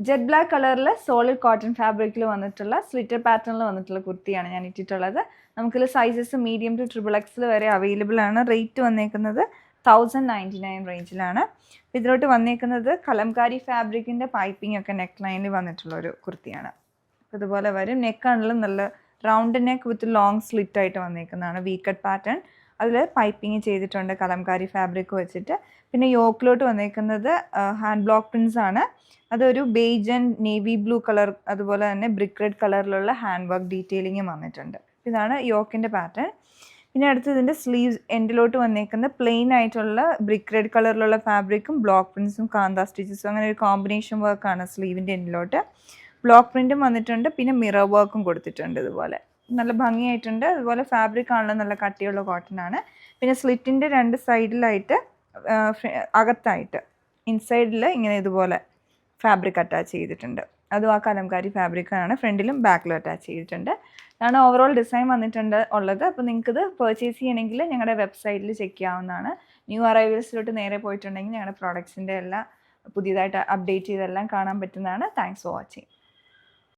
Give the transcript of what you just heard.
Jet black കളറിൽ solid cotton ഫാബ്രിക്കിൽ വന്നിട്ടുള്ള സ്ലിറ്റർ പാറ്റേണിൽ വന്നിട്ടുള്ള കുർത്തിയാണ് ഞാൻ ഇട്ടിട്ടുള്ളത്. നമുക്കിൽ സൈസസ് മീഡിയം ടു XXL വരെ അവൈലബിൾ ആണ്. റേറ്റ് വന്നേക്കുന്നത് 1099 റേഞ്ചിലാണ്. ഇതിലോട്ട് വന്നേക്കുന്നത് കലംകാരി ഫാബ്രിക്കിൻ്റെ പൈപ്പിംഗ് ഒക്കെ നെക്ക് ലൈനിൽ വന്നിട്ടുള്ള ഒരു കുർത്തിയാണ്. അതുപോലെ വരും. നെക്കാണെങ്കിലും നല്ല round neck with long slit ആയിട്ട് വന്നേക്കുന്നതാണ്. V cut pattern. അതിൽ പൈപ്പിംഗ് ചെയ്തിട്ടുണ്ട് കലംകാരി ഫാബ്രിക് വെച്ചിട്ട്. പിന്നെ യോക്കിലോട്ട് വന്നേക്കുന്നത് ഹാൻഡ് ബ്ലോക്ക് പ്രിൻസ് ആണ്. അതൊരു beige and navy blue colour, അതുപോലെ തന്നെ ബ്രിക്ക് റെഡ് കളറിലുള്ള ഹാൻഡ് വർക്ക് ഡീറ്റെയിലിങ്ങും വന്നിട്ടുണ്ട്. ഇതാണ് യോക്കിൻ്റെ പാറ്റേൺ. പിന്നെ അടുത്ത് ഇതിൻ്റെ സ്ലീവ്സ് എൻഡിലോട്ട് വന്നേക്കുന്ന പ്ലെയിൻ ആയിട്ടുള്ള ബ്രിക്ക് റെഡ് കളറിലുള്ള ഫാബ്രിക്കും ബ്ലോക്ക് പ്രിൻസും കാന്ത സ്റ്റിച്ചസും അങ്ങനെ ഒരു കോമ്പിനേഷൻ വർക്കാണ് സ്ലീവിൻ്റെ എൻഡിലോട്ട്. ബ്ലോക്ക് പ്രിൻറ്റും വന്നിട്ടുണ്ട്. പിന്നെ മിറർ വർക്കും കൊടുത്തിട്ടുണ്ട്. ഇതുപോലെ നല്ല ഭംഗിയായിട്ടുണ്ട്. അതുപോലെ ഫാബ്രിക് ആണല്ലോ നല്ല കട്ടിയുള്ള കോട്ടൺ ആണ്. പിന്നെ സ്ലിറ്റിൻ്റെ രണ്ട് സൈഡിലായിട്ട് അകത്തായിട്ട് ഇൻസൈഡിൽ ഇങ്ങനെ ഇതുപോലെ ഫാബ്രിക് അറ്റാച്ച് ചെയ്തിട്ടുണ്ട്. അതും ആ കലംകാരി ഫാബ്രിക്കാണ്. ഫ്രണ്ടിലും ബാക്കിലും അറ്റാച്ച് ചെയ്തിട്ടുണ്ട്. ഇതാണ് ഓവറോൾ ഡിസൈൻ വന്നിട്ടുണ്ട് ഉള്ളത്. അപ്പോൾ നിങ്ങൾക്കിത് പർച്ചേസ് ചെയ്യണമെങ്കിൽ ഞങ്ങളുടെ വെബ്സൈറ്റിൽ ചെക്ക് ചെയ്യാവുന്നതാണ്. ന്യൂ അറൈവൽസിലോട്ട് നേരെ പോയിട്ടുണ്ടെങ്കിൽ ഞങ്ങളുടെ പ്രോഡക്ട്സിൻ്റെ എല്ലാം പുതിയതായിട്ട് അപ്ഡേറ്റ് ചെയ്തെല്ലാം കാണാൻ പറ്റുന്നതാണ്. Thanks for watching.